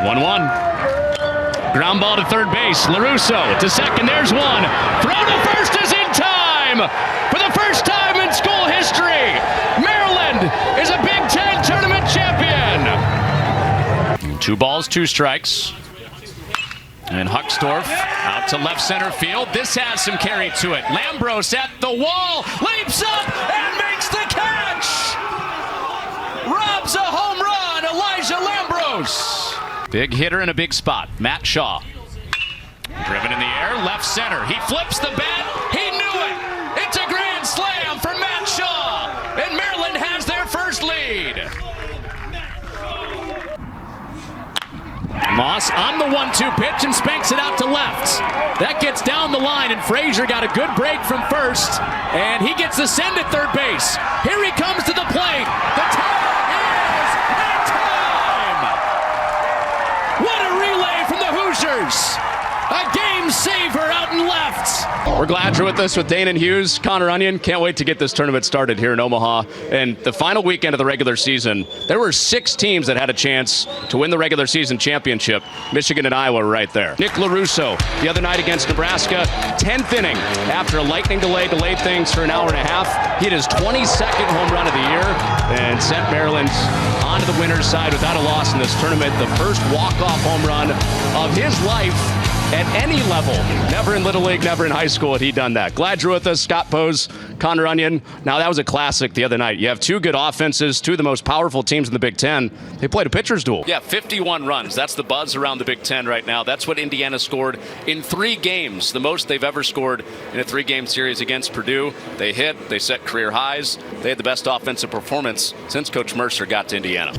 1-1. Ground ball to third base. LaRusso to second. There's one. Throw to first is in time. For the first time in school history, Maryland is a Big Ten tournament champion. 2 balls, 2 strikes. And Huckstorf out to left center field. This has some carry to it. Lambros at the wall, leaps up and makes the catch. Robs a home run, Elijah Lambros. Big hitter in a big spot, Matt Shaw. Driven in the air, left center. He flips the bat. He knew it. It's a grand slam for Matt Shaw. And Maryland has their first lead. Moss on the 1-2 pitch and spanks it out to left. That gets down the line, and Frazier got a good break from first, and he gets the send at third base. Here he comes to the plate. The time is time. What a relay from the Hoosiers. A game saver out and left. We're glad you're with us with Danon Hughes, Connor Onion. Can't wait to get this tournament started here in Omaha. And the final weekend of the regular season, there were 6 teams that had a chance to win the regular season championship. Michigan and Iowa were right there. Nick LaRusso, the other night against Nebraska, 10th inning. After a lightning delay, delayed things for an hour and a half. He hit his 22nd home run of the year and sent Maryland onto the winner's side without a loss in this tournament. The first walk-off home run of his life at any level. Never in Little League, never in high school had he done that. Glad you're with us, Scott Pose, Connor Onion. Now, that was a classic the other night. You have 2 good offenses, 2 of the most powerful teams in the Big Ten. They played a pitcher's duel. Yeah, 51 runs. That's the buzz around the Big Ten right now. That's what Indiana scored in 3 games, the most they've ever scored in a 3-game series against Purdue. They hit, they set career highs. They had the best offensive performance since Coach Mercer got to Indiana.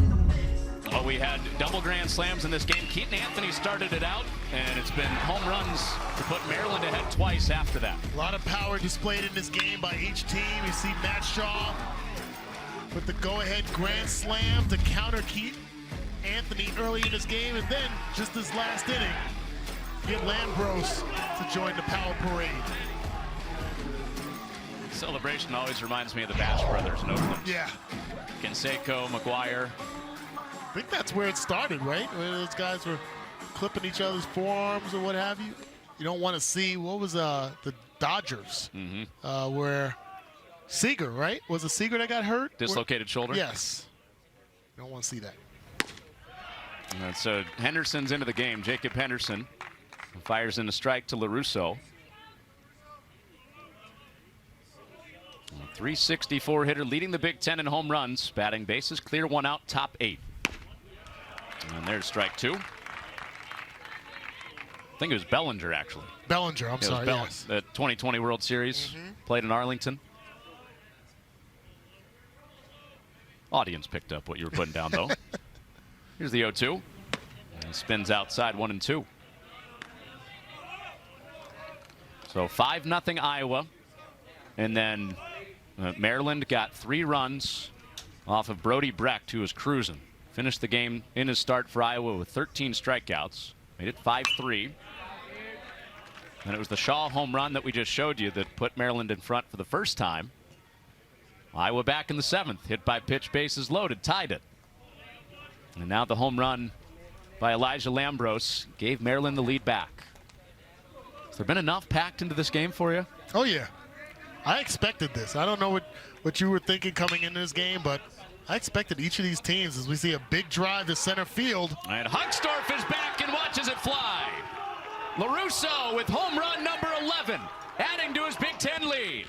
Well, we had double grand slams in this game. Keaton Anthony started it out, and it's been home runs to put Maryland ahead twice after that. A lot of power displayed in this game by each team. You see Matt Shaw with the go-ahead grand slam to counter Keaton Anthony early in this game, and then just this last inning, get Lambros to join the power parade. Celebration always reminds me of the Bash Brothers in Oakland. Yeah. Canseco, McGuire. I think that's where it started, right? Where those guys were clipping each other's forearms or what have you. You don't want to see, what was the Dodgers, where Seager, right? Was it Seager that got hurt? Dislocated shoulder? Yes. You don't want to see that. And so Henderson's into the game. Jacob Henderson fires in a strike to LaRusso. 364 hitter, leading the Big Ten in home runs. Batting bases clear, 1 out, top 8. And there's strike 2. I think it was Bellinger, actually. Bellinger, I'm sorry, yes. The 2020 World Series, played in Arlington. Audience picked up what you were putting down, though. Here's the 0-2. He spins outside, 1-2. So 5-0 Iowa. And then Maryland got 3 runs off of Brody Brecht, who was cruising. Finished the game in his start for Iowa with 13 strikeouts. Made it 5-3. And it was the Shaw home run that we just showed you that put Maryland in front for the first time. Iowa back in the 7th. Hit by pitch, bases loaded, tied it. And now the home run by Elijah Lambros gave Maryland the lead back. Has there been enough packed into this game for you? Oh, yeah. I expected this. I don't know what you were thinking coming into this game, but I expected each of these teams as we see a big drive to center field. And Huckstorf is back and watches it fly. LaRusso with home run number 11, adding to his Big Ten lead.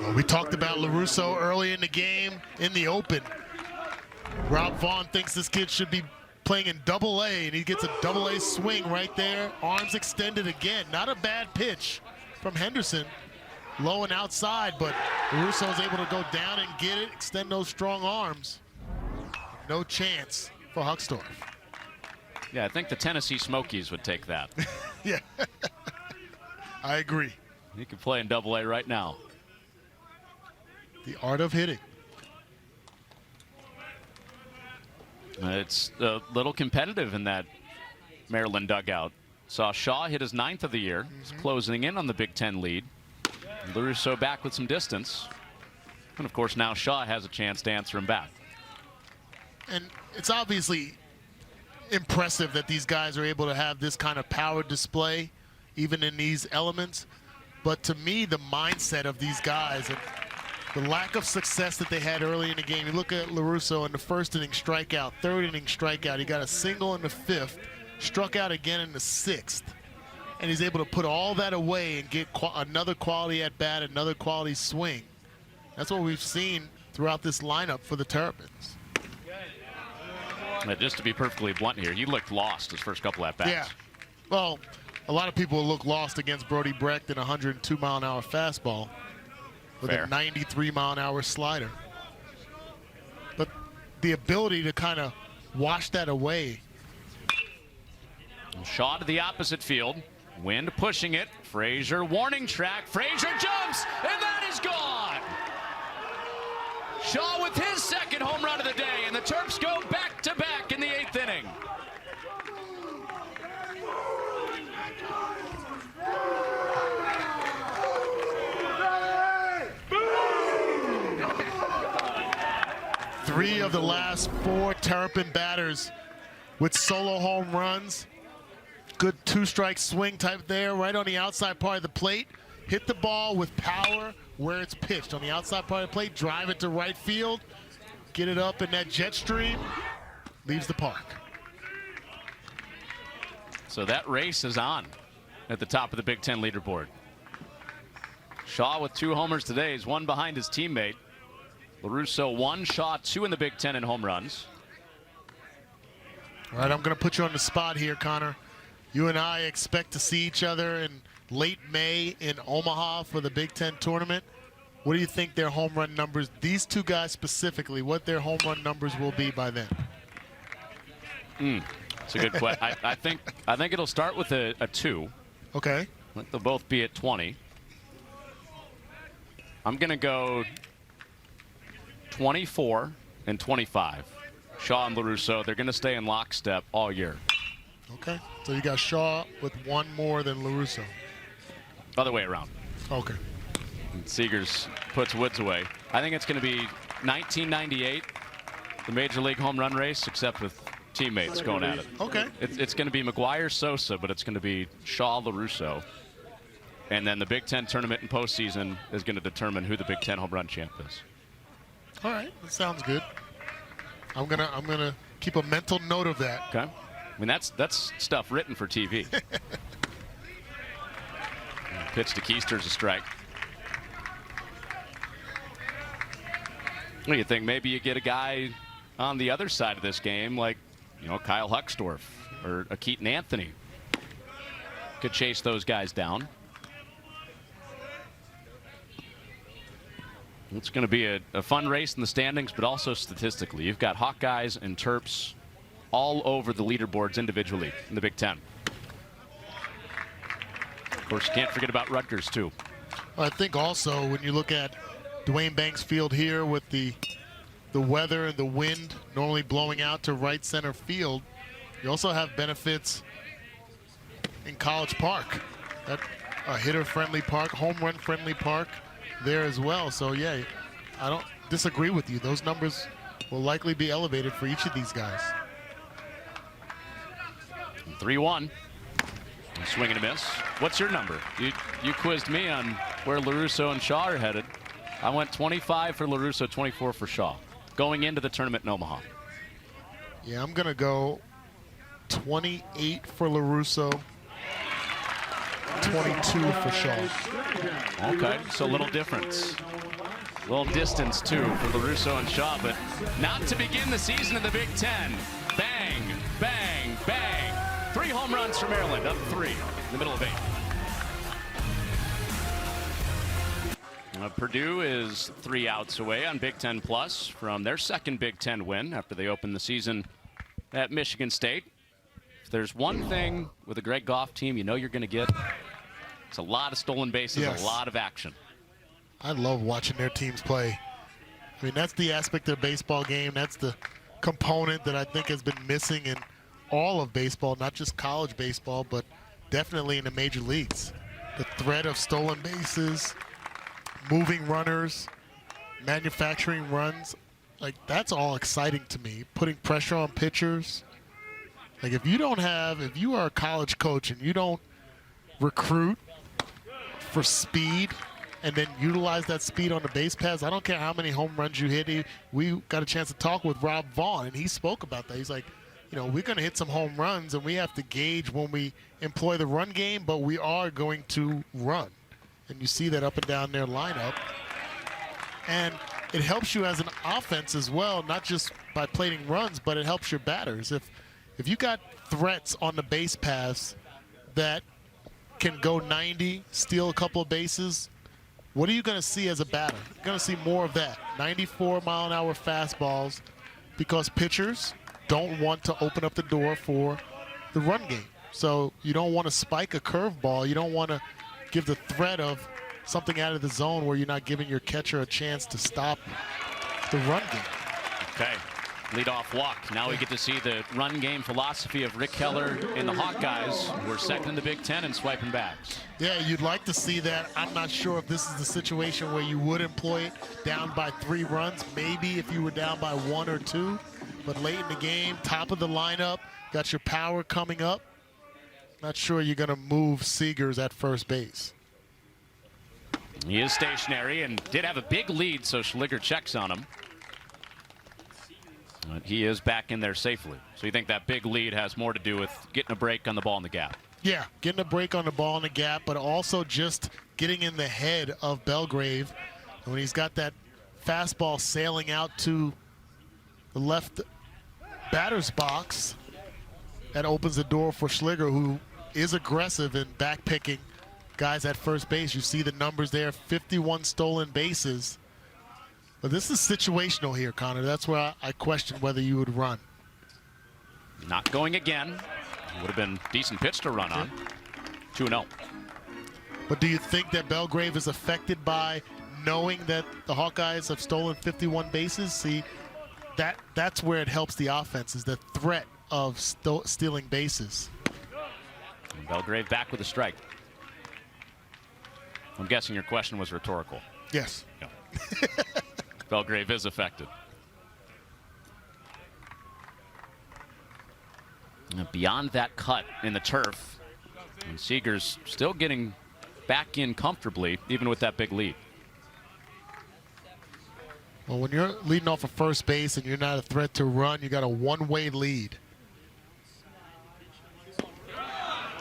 Well, we talked about LaRusso early in the game in the open. Rob Vaughn thinks this kid should be playing in Double-A, and he gets a Double-A swing right there. Arms extended again. Not a bad pitch from Henderson. Low and outside, but LaRusso is able to go down and get it, extend those strong arms. No chance for Huckstorf. Yeah, I think the Tennessee Smokies would take that. Yeah, I agree. He could play in Double-A right now. The art of hitting. It's a little competitive in that Maryland dugout. Saw Shaw hit his 9th of the year. He's closing in on the Big Ten lead. LaRusso back with some distance. And of course now Shaw has a chance to answer him back. And it's obviously impressive that these guys are able to have this kind of power display even in these elements. But to me, the mindset of these guys and the lack of success that they had early in the game. You look at LaRusso in the first inning strikeout, third inning strikeout. He got a single in the 5th, struck out again in the 6th. And he's able to put all that away and get another quality at bat, another quality swing. That's what we've seen throughout this lineup for the Terrapins. Just to be perfectly blunt here, he looked lost his first couple at bats. Yeah. Well, a lot of people will look lost against Brody Brecht in a 102-mile-an-hour fastball with Fair. a 93-mile-an-hour slider. But the ability to kind of wash that away. Shaw to the opposite field. Wind pushing it. Frazier warning track. Frazier jumps, and that is gone. Shaw with his 2nd home run of the day, and the Terps go back-to-back in the 8th inning. Three of the last 4 Terrapin batters with solo home runs. Good 2-strike swing type there, right on the outside part of the plate. Hit the ball with power where it's pitched. On the outside part of the plate, drive it to right field, get it up in that jet stream, leaves the park. So that race is on at the top of the Big Ten leaderboard. Shaw with 2 homers today is 1 behind his teammate. LaRusso 1, Shaw 2 in the Big Ten in home runs. All right, I'm going to put you on the spot here, Connor. You and I expect to see each other in late May in Omaha for the Big Ten tournament. What do you think their home run numbers, these 2 guys specifically, what their home run numbers will be by then? It's a good question. I think it'll start with a 2. Okay. I think they'll both be at 20. I'm going to go 24 and 25. Shaw and LaRusso, they're going to stay in lockstep all year. Okay. So you got Shaw with 1 more than LaRusso. Other way around. Okay. And Seegers puts Woods away. I think it's going to be 1998, the Major League home run race, except with teammates going at it. Okay. It's going to be McGuire, Sosa, but it's going to be Shaw, LaRusso. And then the Big Ten tournament and postseason is going to determine who the Big Ten home run champ is. All right. That sounds good. I'm gonna keep a mental note of that. Okay. I mean, that's stuff written for TV. Pitch to Keister's a strike. What do you think? Maybe you get a guy on the other side of this game, like, Kyle Huckstorf or a Keaton Anthony. Could chase those guys down. It's going to be a fun race in the standings, but also statistically. You've got Hawkeyes and Terps all over the leaderboards individually in the Big Ten. Of course, you can't forget about Rutgers, too. I think also when you look at Dwayne Banks Field here with the weather and the wind normally blowing out to right center field, you also have benefits in College Park. A hitter-friendly park, home run-friendly park there as well. So, yeah, I don't disagree with you. Those numbers will likely be elevated for each of these guys. 3-1. Swing and a miss. What's your number? You quizzed me on where LaRusso and Shaw are headed. I went 25 for LaRusso, 24 for Shaw, going into the tournament in Omaha. Yeah, I'm going to go 28 for LaRusso, 22 for Shaw. Okay, so a little difference. A little distance, too, for LaRusso and Shaw, but not to begin the season in the Big Ten. Bang, bang, bang. 3 home runs for Maryland, up 3 in the middle of 8. Purdue is 3 outs away on Big Ten Plus from their 2nd Big Ten win after they opened the season at Michigan State. If there's one thing with a Greg Goff team you're going to get, it's a lot of stolen bases, Yes. a lot of action. I love watching their teams play. I mean, that's the aspect of the baseball game. That's the component that I think has been missing in all of baseball, not just college baseball, but definitely in the major leagues. The threat of stolen bases, moving runners, manufacturing runs, like that's all exciting to me. Putting pressure on pitchers. Like if you are a college coach and you don't recruit for speed and then utilize that speed on the base paths, I don't care how many home runs you hit. We got a chance to talk with Rob Vaughn, and he spoke about that. He's like, we're going to hit some home runs, and we have to gauge when we employ the run game, but we are going to run. And you see that up and down their lineup. And it helps you as an offense as well, not just by plating runs, but it helps your batters. If you got threats on the base paths that can go 90, steal a couple of bases, what are you going to see as a batter? You're going to see more of that. 94-mile-an-hour fastballs, because pitchers don't want to open up the door for the run game. So you don't want to spike a curveball. You don't want to give the threat of something out of the zone where you're not giving your catcher a chance to stop the run game. Okay. Leadoff walk. Now we get to see the run game philosophy of Rick Keller and the Hawkeyes. We're second in the Big Ten in swiping bats. Yeah, you'd like to see that. I'm not sure if this is the situation where you would employ it down by 3 runs. Maybe if you were down by 1 or 2. But late in the game, top of the lineup, got your power coming up. Not sure you're going to move Seegers at first base. He is stationary and did have a big lead, so Schliger checks on him. But he is back in there safely. So you think that big lead has more to do with getting a break on the ball in the gap? Yeah, getting a break on the ball in the gap, but also just getting in the head of Belgrave. And when he's got that fastball sailing out to the left batter's box, that opens the door for Schliger, who is aggressive in back-picking guys at first base. You see the numbers there, 51 stolen bases. But this is situational here, Connor. That's where I question whether you would run. Not going again. Would have been a decent pitch to run on. 2-0. But do you think that Belgrave is affected by knowing that the Hawkeyes have stolen 51 bases? See, that's where it helps the offense, is the threat of stealing bases. And Belgrave back with a strike. I'm guessing your question was rhetorical. Yes. Yeah. Belgrave is affected. And beyond that cut in the turf, and Seegers still getting back in comfortably, even with that big lead. Well, when you're leading off of first base and you're not a threat to run, you got a one-way lead.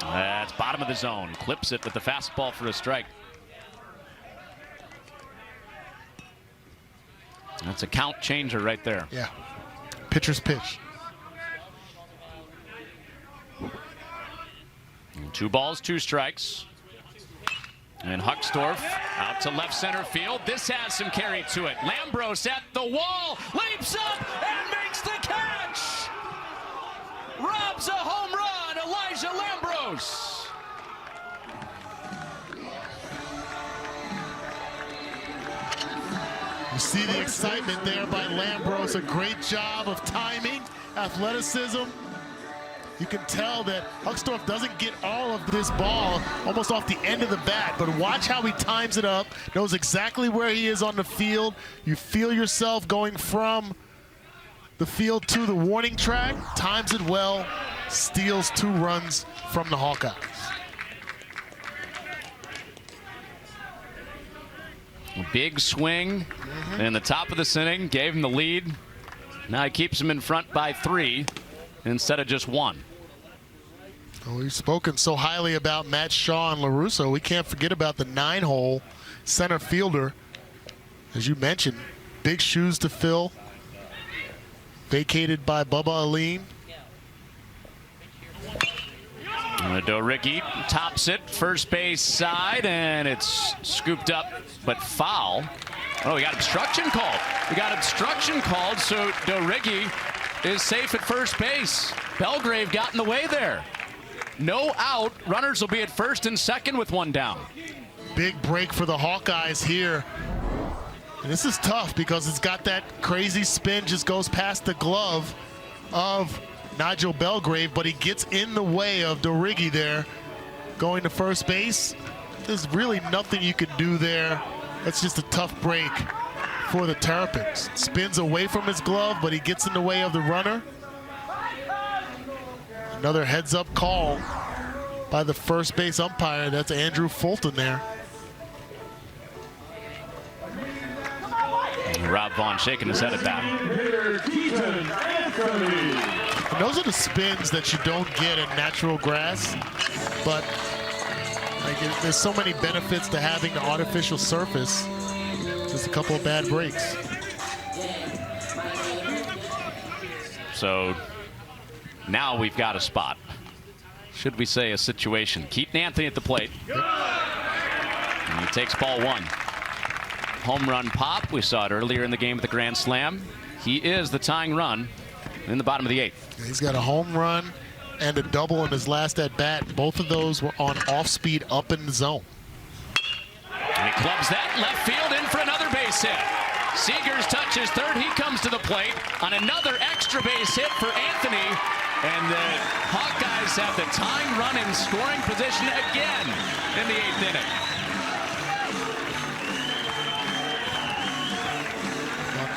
That's bottom of the zone. Clips it with the fastball for a strike. That's a count changer right there. Yeah. Pitcher's pitch. 2 balls, 2 strikes. And Huckstorf out to left center field. This has some carry to it. Lambros at the wall, leaps up and makes the catch. Robs a home run, Elijah Lambros. You see the excitement there by Lambros. A great job of timing, athleticism. You can tell that Huckstorf doesn't get all of this ball almost off the end of the bat, but watch how he times it up, knows exactly where he is on the field. You feel yourself going from the field to the warning track, times it well, steals 2 runs from the Hawkeyes. A big swing in the top of this inning, gave him the lead. Now he keeps him in front by 3 instead of just 1. Oh, we've spoken so highly about Matt Shaw and LaRusso. We can't forget about the 9-hole center fielder. As you mentioned, big shoes to fill. Vacated by Bubba Aline. Doricki tops it, first base side, and it's scooped up, but foul. Oh, we got obstruction called. So Doricki is safe at first base. Belgrave got in the way there. No out. Runners will be at first and second with 1 down. Big break for the Hawkeyes here. And this is tough because it's got that crazy spin, just goes past the glove of Nigel Belgrave, but he gets in the way of Doricki there. going to first base. There's really nothing you can do there. That's just a tough break for the Terrapins. Spins away from his glove, but he gets in the way of the runner. Another heads-up call by the first base umpire. That's Andrew Fulton there. Rob Vaughn shaking his head at that. And those are the spins that you don't get in natural grass, but there's so many benefits to having the artificial surface. Just a couple of bad breaks. So now we've got a spot. Should we say a situation? Keaton Anthony at the plate. And he takes ball one. Home run pop. We saw it earlier in the game with the Grand Slam. He is the tying run in the bottom of the 8th. He's got a home run and a double in his last at bat. Both of those were on off speed up in the zone. And he clubs that left field in for another base hit. Seegers touches third. He comes to the plate on another extra base hit for Anthony. And the Hawkeyes have the tying run in scoring position again in the 8th inning.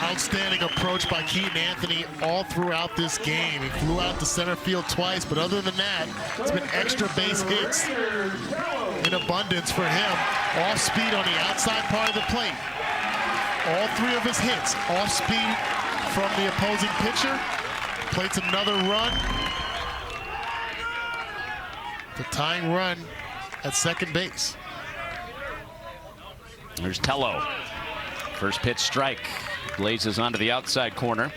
Outstanding approach by Keaton Anthony all throughout this game. He flew out to center field twice, but other than that, it's been extra base hits in abundance for him. Off speed on the outside part of the plate. All 3 of his hits off speed from the opposing pitcher. Plates another run. The tying run at second base. There's Tello. First pitch strike. Blazes onto the outside corner.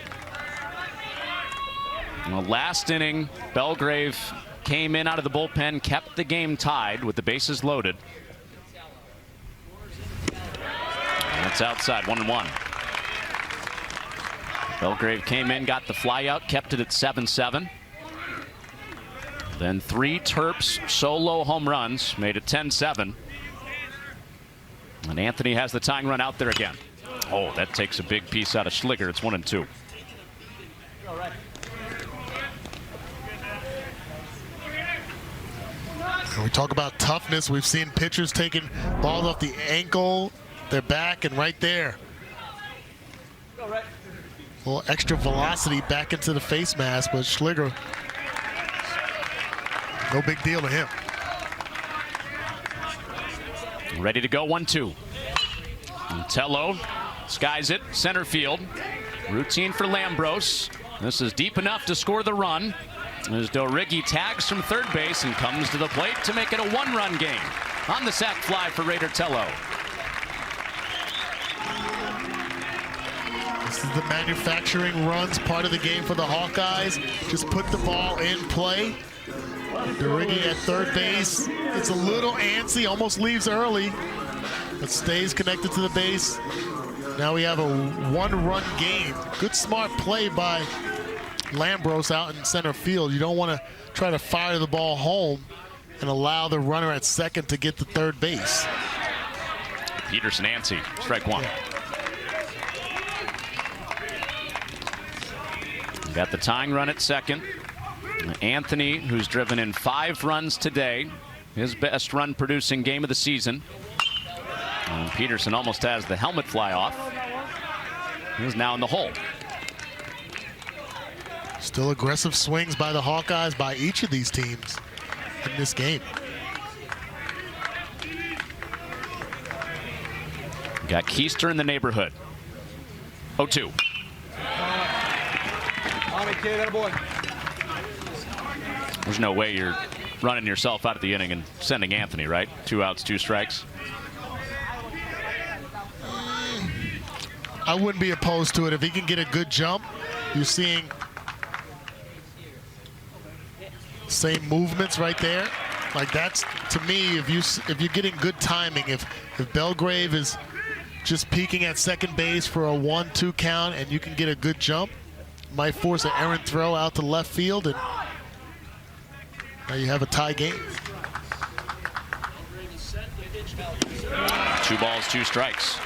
In the last inning, Belgrave came in out of the bullpen, kept the game tied with the bases loaded. And that's outside, 1-1. Belgrave came in, got the fly out, kept it at 7-7. Then 3 Terps solo home runs, made it 10-7. And Anthony has the tying run out there again. Oh, that takes a big piece out of Schliger. It's 1-2. When we talk about toughness, we've seen pitchers taking balls off the ankle, their back, and right there. A little extra velocity back into the face mask, but Schliger, no big deal to him. Ready to go, 1-2. Tello skies it, center field. Routine for Lambros. This is deep enough to score the run. As Dorighi tags from third base and comes to the plate to make it a 1-run game on the sac fly for Raider Tello. This is the manufacturing runs part of the game for the Hawkeyes. Just put the ball in play. Dorighi at third base. It's a little antsy, almost leaves early, but stays connected to the base. Now we have a 1-run game. Good smart play by Lambros out in center field. You don't want to try to fire the ball home and allow the runner at second to get to third base. Peterson antsy, strike 1. Yeah. Got the tying run at second. Anthony, who's driven in 5 runs today, his best run producing game of the season. And Peterson almost has the helmet fly off. He's now in the hole. Still aggressive swings by the Hawkeyes, by each of these teams in this game. Got Keister in the neighborhood. 0-2. There's no way you're running yourself out of the inning and sending Anthony, right? 2 outs, 2 strikes. I wouldn't be opposed to it. If he can get a good jump, you're seeing same movements right there. Like, that's, to me, if you're getting good timing, if Belgrave is just peeking at second base for a 1-2 count and you can get a good jump, might force an errant throw out to left field, and now you have a tie game. 2 balls, 2 strikes.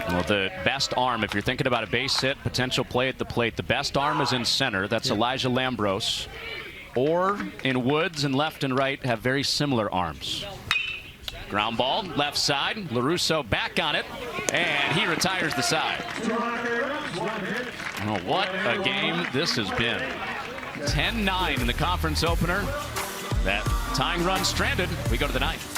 Well, the best arm, if you're thinking about a base hit, potential play at the plate, the best arm is in center. That's Elijah Lambros. Orr and Woods and left and right have very similar arms. Ground ball, left side. LaRusso back on it, and he retires the side. Oh, what a game this has been. 10-9 in the conference opener. That tying run stranded. We go to the ninth.